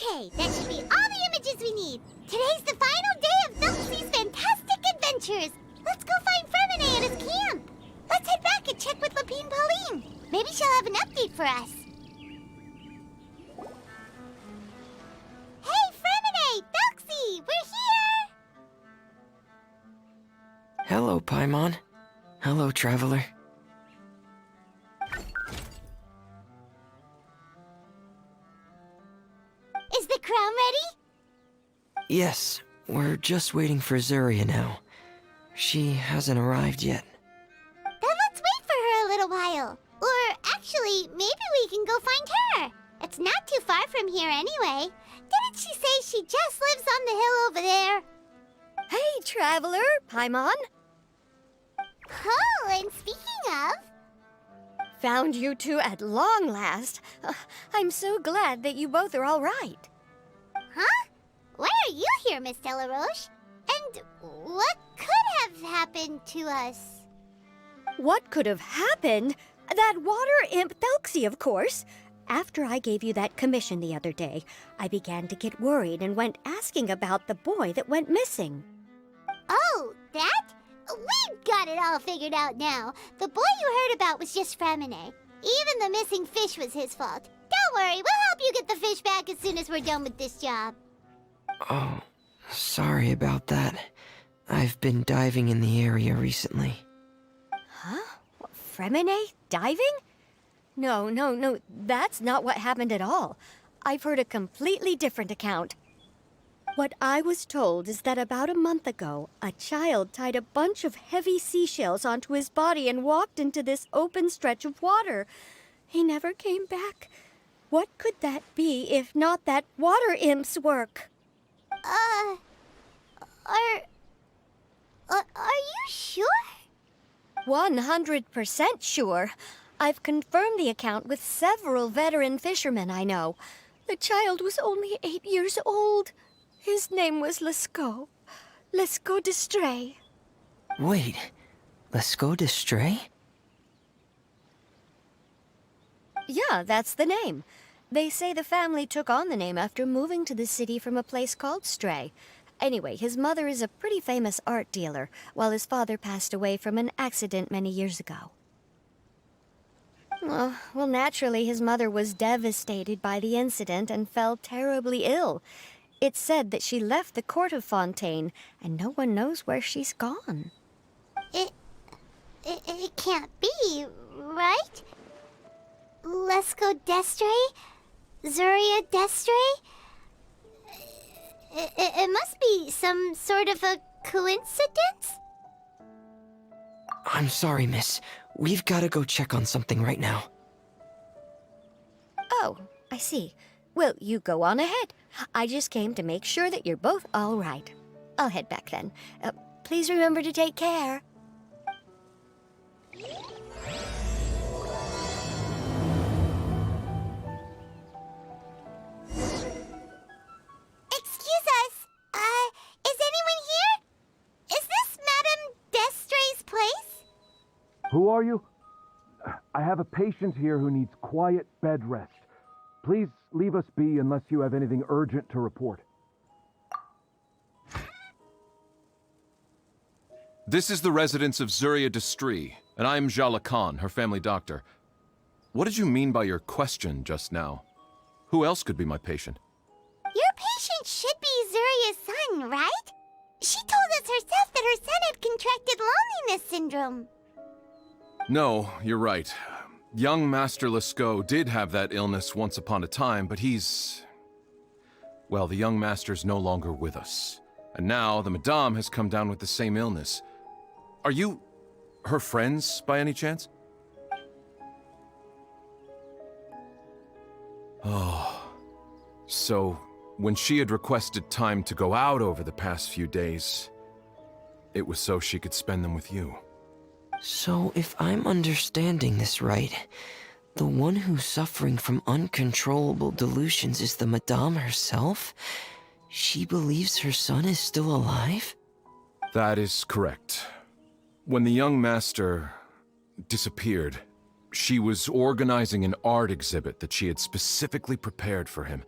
Okay, that should be all the images we need. Today's the final day of Thelxie's fantastic adventures. Let's go find Fremine at his camp. Let's head back and check with Lapine Pauline. Maybe she'll have an update for us. Hey, Fremine! Thelxie! We're here! Hello, Paimon. Hello, traveler. Is the crown ready? Yes, we're just waiting for Zuria now. She hasn't arrived yet. Then let's wait for her a little while. Or actually, maybe we can go find her. It's not too far from here anyway. Didn't she say she just lives on the hill over there? Hey, traveler, Paimon. Oh, and speaking of... Found you two at long last. I'm so glad that you both are all right. Huh? Why are you here, Miss Delaroche? And what could have happened to us? What could have happened? That water imp Thelxie, of course. After I gave you that commission the other day, I began to get worried and went asking about the boy that went missing. Oh, that? We've got it all figured out now. The boy you heard about was just Fremine. Even the missing fish was his fault. Don't worry, we'll help you get the fish back as soon as we're done with this job. Oh, sorry about that. I've been diving in the area recently. Huh? Fremine? Diving? No, that's not what happened at all. I've heard a completely different account. What I was told is that about a month ago, a child tied a bunch of heavy seashells onto his body and walked into this open stretch of water. He never came back. What could that be if not that water imp's work? Are you sure? 100% sure. I've confirmed the account with several veteran fishermen I know. The child was only 8 years old. His name was Lescaut. Lescaut d'Estray. Wait, Lescaut d'Estray? Yeah, that's the name. They say the family took on the name after moving to the city from a place called Stray. Anyway, his mother is a pretty famous art dealer, while his father passed away from an accident many years ago. Well, naturally, his mother was devastated by the incident and fell terribly ill. It's said that she left the court of Fontaine, and no one knows where she's gone. It can't be, right? Lescaut d'Estray? Zuria d'Estray? It must be some sort of a coincidence? I'm sorry, miss. We've got to go check on something right now. Oh, I see. Well, you go on ahead. I just came to make sure that you're both all right. I'll head back then. Please remember to take care. Excuse us. Is anyone here? Is this Madame d'Estray's place? Who are you? I have a patient here who needs quiet bed rest. Please leave us be unless you have anything urgent to report. This is the residence of Zuria d'Estray, and I am Jala Khan, her family doctor. What did you mean by your question just now? Who else could be my patient? Your patient should be Zuria's son, right? She told us herself that her son had contracted loneliness syndrome. No, you're right. Young Master Lescaut did have that illness once upon a time, but well, the young master's no longer with us. And now the Madame has come down with the same illness. Are you her friends, by any chance? Oh, so when she had requested time to go out over the past few days, it was so she could spend them with you. So, if I'm understanding this right, the one who's suffering from uncontrollable delusions is the Madame herself? She believes her son is still alive? That is correct. When the young master disappeared, she was organizing an art exhibit that she had specifically prepared for him.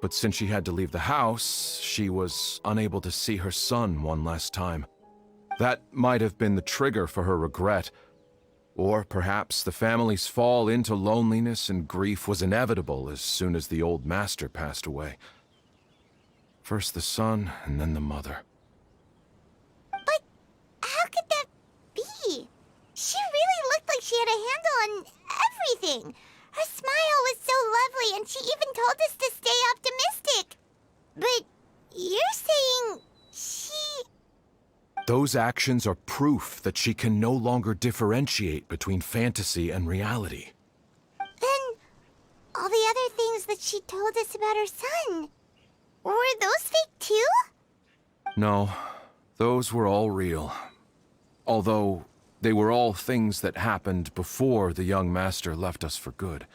But since she had to leave the house, she was unable to see her son one last time. That might have been the trigger for her regret. Or perhaps the family's fall into loneliness and grief was inevitable as soon as the old master passed away. First the son, and then the mother. But how could that be? She really looked like she had a handle on everything. Her smile was so lovely, and she even told us to stay optimistic. But you're saying she... Those actions are proof that she can no longer differentiate between fantasy and reality. Then all the other things that she told us about her son, were those fake too? No, those were all real. Although they were all things that happened before the young master left us for good.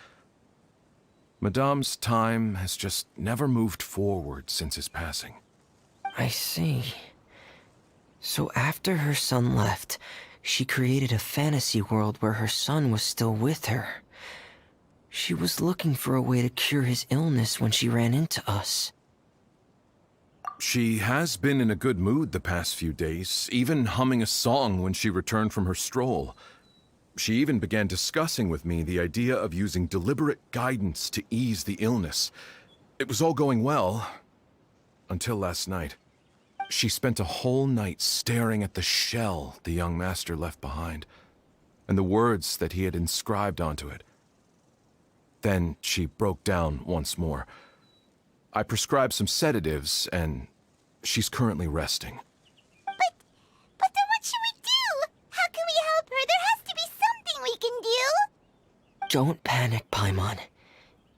Madame's time has just never moved forward since his passing. I see. So after her son left, she created a fantasy world where her son was still with her. She was looking for a way to cure his illness when she ran into us. She has been in a good mood the past few days, even humming a song when she returned from her stroll. She even began discussing with me the idea of using deliberate guidance to ease the illness. It was all going well, until last night. She spent a whole night staring at the shell the young master left behind, and the words that he had inscribed onto it. Then she broke down once more. I prescribed some sedatives, and she's currently resting. But then what should we do? How can we help her? There has to be something we can do. Don't panic, Paimon.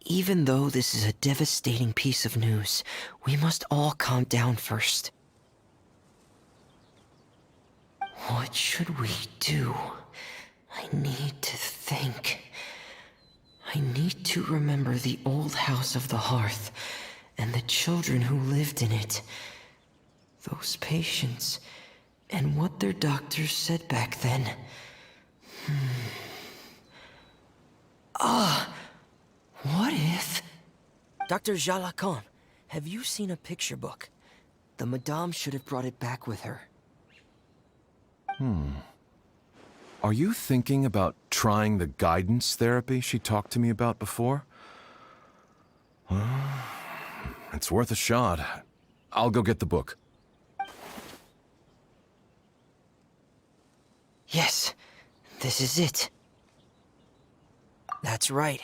Even though this is a devastating piece of news, we must all calm down first. What should we do? I need to think. I need to remember the old house of the hearth and the children who lived in it. Those patients, and what their doctors said back then. What if... Dr. Jalakon, have you seen a picture book? The Madame should have brought it back with her. Are you thinking about trying the guidance therapy she talked to me about before? It's worth a shot. I'll go get the book. Yes, this is it. That's right.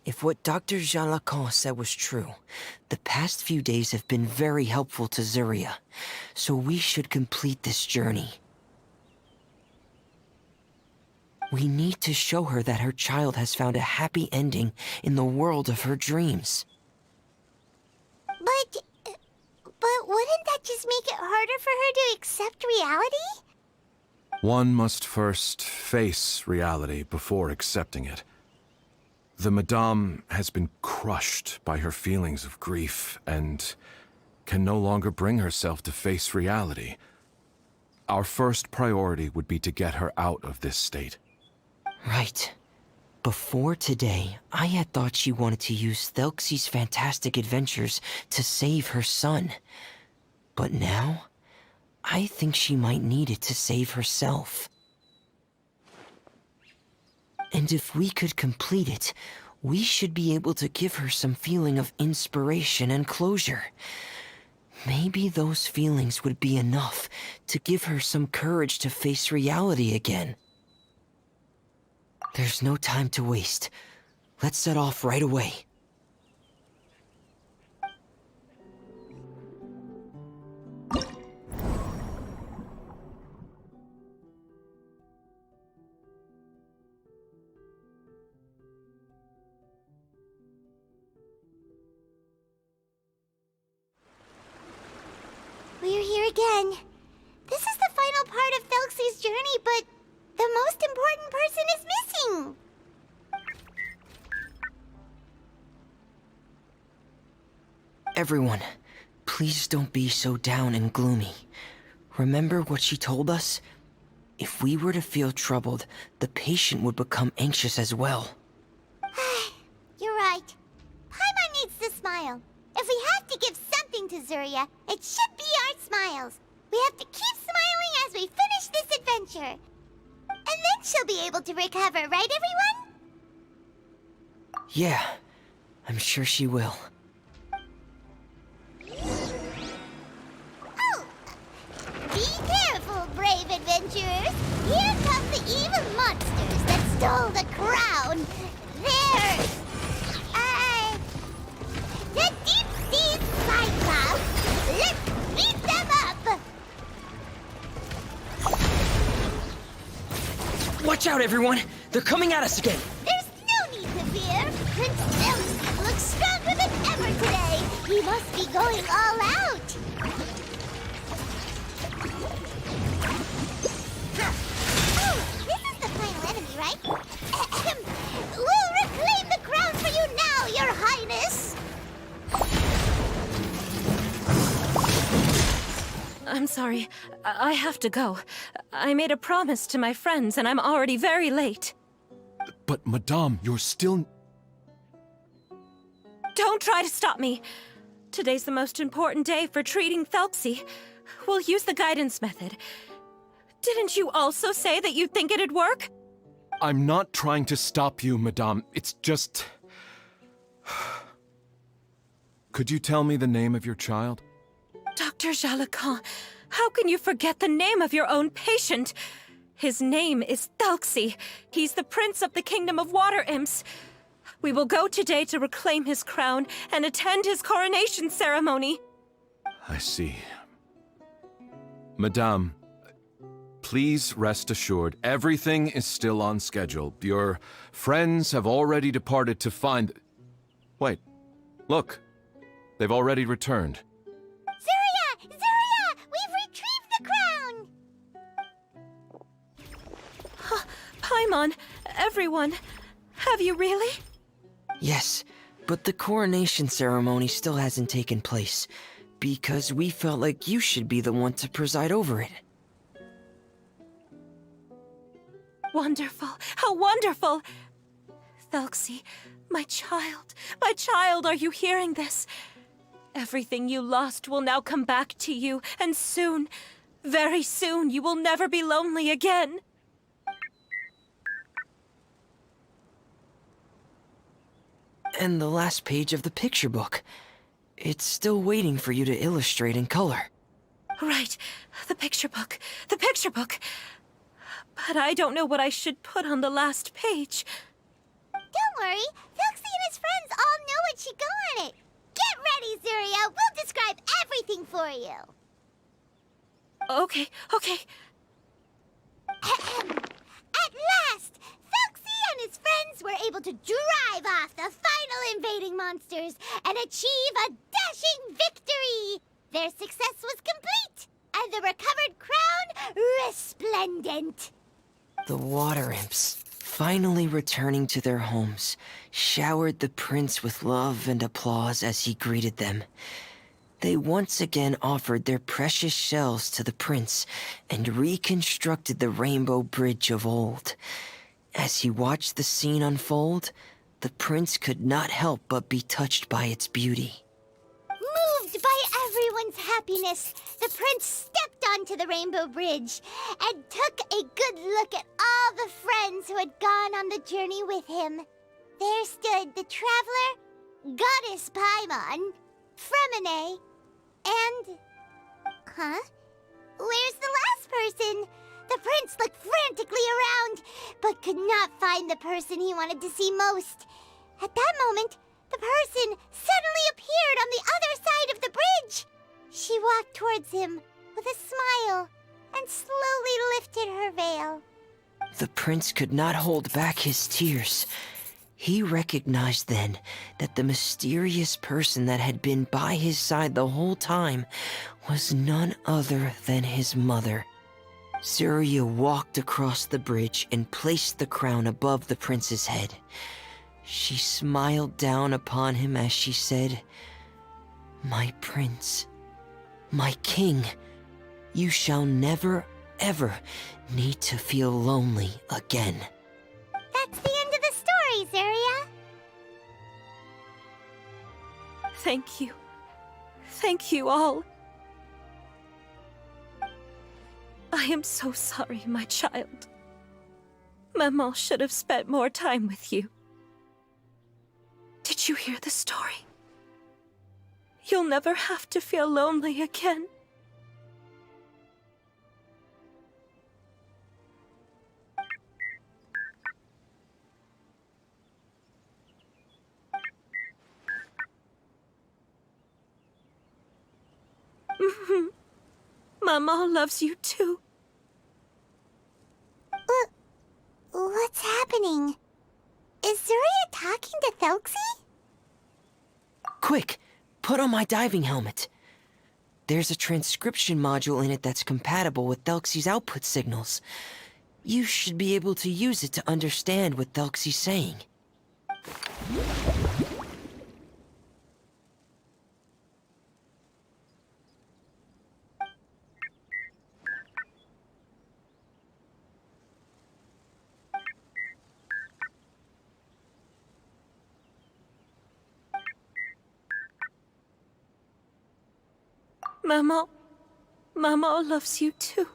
If what Dr. Jean Lacan said was true, the past few days have been very helpful to Zuria, so we should complete this journey. We need to show her that her child has found a happy ending in the world of her dreams. But wouldn't that just make it harder for her to accept reality? One must first face reality before accepting it. The Madame has been crushed by her feelings of grief and can no longer bring herself to face reality. Our first priority would be to get her out of this state. Right. Before today, I had thought she wanted to use Thelxie's fantastic adventures to save her son. But now, I think she might need it to save herself. And if we could complete it, we should be able to give her some feeling of inspiration and closure. Maybe those feelings would be enough to give her some courage to face reality again. There's no time to waste. Let's set off right away. We're here again. This is the final part of Thelxie's journey, but the most important person is missing. Everyone, please don't be so down and gloomy. Remember what she told us? If we were to feel troubled, the patient would become anxious as well. You're right. Paimon needs to smile. If If we have to give something to Zuria, it should be our smiles. We have to keep smiling as we finish this adventure. And then she'll be able to recover, right, everyone? Yeah, I'm sure she will. Oh! Be careful, brave adventurers! Here come the evil monsters that stole the crown! They're... the deep sea cyclops! Let's beat them up! Watch out, everyone! They're coming at us again! There's no need to fear! Prince Thelxie looks stronger than ever today! He must be going all out! Oh, this is the final enemy, right? Ahem. We'll reclaim the crown for you now, Your Highness! I'm sorry. I have to go. I made a promise to my friends, and I'm already very late. But, Madame, you're still... Don't try to stop me. Today's the most important day for treating Thelxie. We'll use the guidance method. Didn't you also say that you'd think it'd work? I'm not trying to stop you, Madame. It's just... Could you tell me the name of your child? Dr. Jalacan, how can you forget the name of your own patient? His name is Thelxie. He's the prince of the kingdom of water imps. We will go today to reclaim his crown and attend his coronation ceremony. I see. Madame, please rest assured, everything is still on schedule. Your friends have already departed to find... Wait, look. They've already returned. Zuria! Zuria! We've retrieved the crown! Paimon, everyone, have you really? Yes, but the coronation ceremony still hasn't taken place, because we felt like you should be the one to preside over it. Wonderful, how wonderful! Thelxie, my child, are you hearing this? Everything you lost will now come back to you, and soon, very soon, you will never be lonely again. And the last page of the picture book. It's still waiting for you to illustrate in color. Right, the picture book. But I don't know what I should put on the last page. Don't worry, Thelxie and his friends all know what should go on it. Get ready, Zuria. We'll describe everything for you. Okay. At last, Thelxie and his friends were able to drive off the final invading monsters and achieve a dashing victory. Their success was complete, and the recovered crown resplendent. The water imps, finally returning to their homes, showered the prince with love and applause as he greeted them. They once again offered their precious shells to the prince and reconstructed the rainbow bridge of old. As he watched the scene unfold, the prince could not help but be touched by its beauty. Moved by everyone's happiness, the prince stepped onto the rainbow bridge and took a good look at all the friends who had gone on the journey with him. There stood the traveler, Goddess Paimon, Fremine, and... Huh? Where's the last person? The prince looked frantically around, but could not find the person he wanted to see most. At that moment, the person suddenly appeared on the other side of the bridge. She walked towards him with a smile and slowly lifted her veil. The prince could not hold back his tears. He recognized then that the mysterious person that had been by his side the whole time was none other than his mother. Zuria walked across the bridge and placed the crown above the prince's head. She smiled down upon him as she said, "My prince, my king, you shall never, ever need to feel lonely again." That's the end of the story, Zuria. Thank you. Thank you all. I am so sorry, my child. Maman should have spent more time with you. Did you hear the story? You'll never have to feel lonely again. Maman loves you too. What's happening? Is Zuria talking to Thelxie? Quick, put on my diving helmet. There's a transcription module in it that's compatible with Thelxie's output signals. You should be able to use it to understand what Thelxie's saying. Maman loves you too.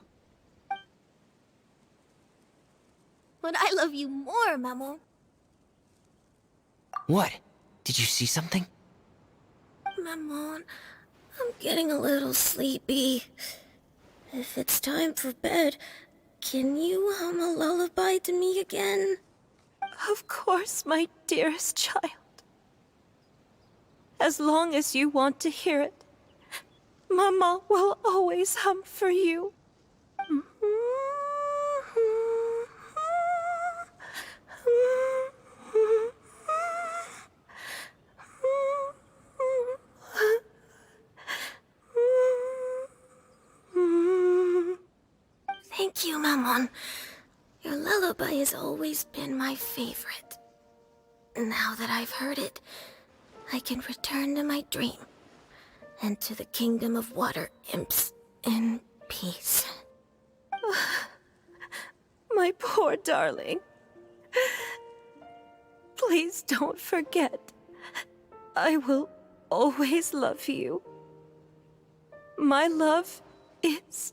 But I love you more, Maman. What? Did you see something? Maman, I'm getting a little sleepy. If it's time for bed, can you hum a lullaby to me again? Of course, my dearest child. As long as you want to hear it, Maman will always hum for you. Thank you, Maman. Your lullaby has always been my favorite. Now that I've heard it, I can return to my dream and to the kingdom of water imps in peace. My poor darling. Please don't forget. I will always love you. My love is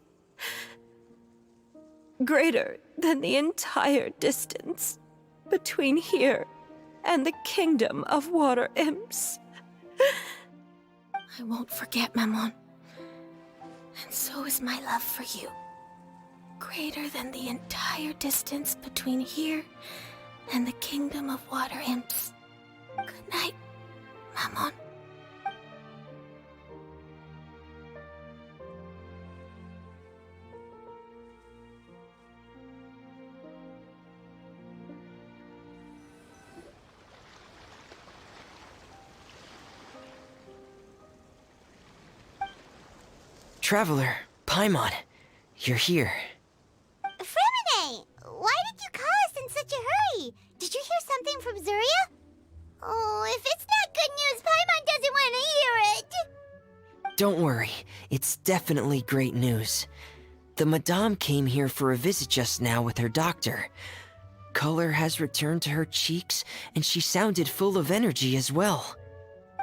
greater than the entire distance between here and the kingdom of water imps. I won't forget, Maman. And so is my love for you. Greater than the entire distance between here and the kingdom of water imps. Good night, Maman. Traveler, Paimon, you're here. Fremine! Why did you call us in such a hurry? Did you hear something from Zuria? Oh, if it's not good news, Paimon doesn't want to hear it! Don't worry, it's definitely great news. The Madame came here for a visit just now with her doctor. Color has returned to her cheeks, and she sounded full of energy as well.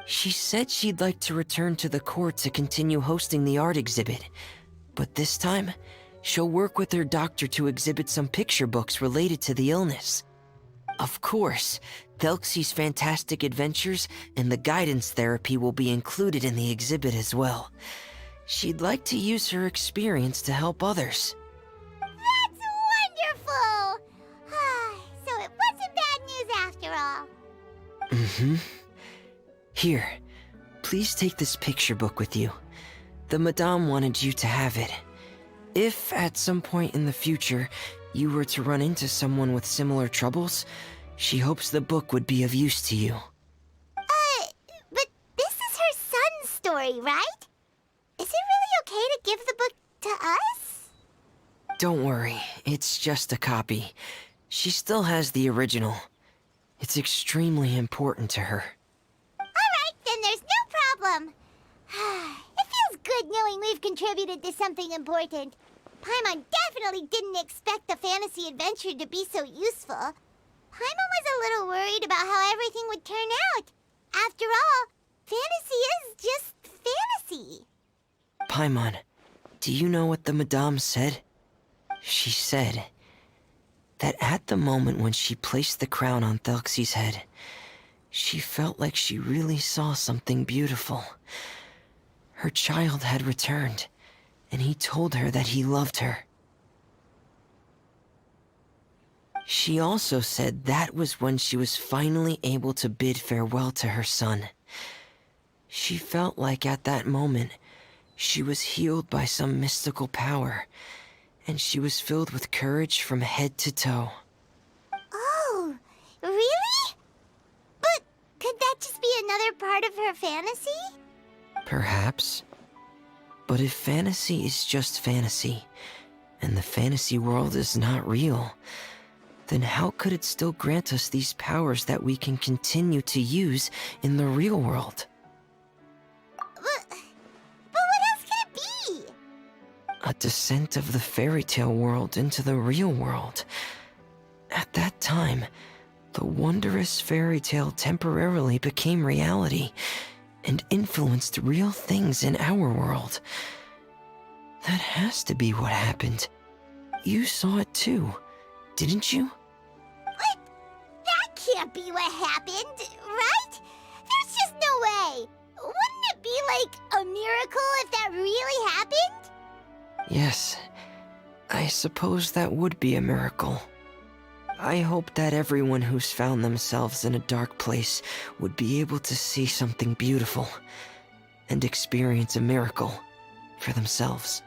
She said she'd like to return to the court to continue hosting the art exhibit. But this time, she'll work with her doctor to exhibit some picture books related to the illness. Of course, Thelxie's fantastic adventures and the guidance therapy will be included in the exhibit as well. She'd like to use her experience to help others. That's wonderful! So it wasn't bad news after all. Mm-hmm. Here, please take this picture book with you. The Madame wanted you to have it. If, at some point in the future, you were to run into someone with similar troubles, she hopes the book would be of use to you. But this is her son's story, right? Is it really okay to give the book to us? Don't worry, it's just a copy. She still has the original. It's extremely important to her. Alright, then there's no problem. It feels good knowing we've contributed to something important. Paimon definitely didn't expect the fantasy adventure to be so useful. Paimon was a little worried about how everything would turn out. After all, fantasy is just fantasy. Paimon, do you know what the Madame said? She said that at the moment when she placed the crown on Thelxie's head, she felt like she really saw something beautiful. Her child had returned, and he told her that he loved her. She also said that was when she was finally able to bid farewell to her son. She felt like at that moment, she was healed by some mystical power, and she was filled with courage from head to toe. Oh, really? But could that just be another part of her fantasy? Perhaps. But if fantasy is just fantasy, and the fantasy world is not real, then how could it still grant us these powers that we can continue to use in the real world? But what else could it be? A descent of the fairy tale world into the real world. At that time, the wondrous fairy tale temporarily became reality and influenced real things in our world. That has to be what happened. You saw it too, didn't you? What? That can't be what happened, right? There's just no way. Wouldn't it be like a miracle if that really happened? Yes, I suppose that would be a miracle. I hope that everyone who's found themselves in a dark place would be able to see something beautiful and experience a miracle for themselves.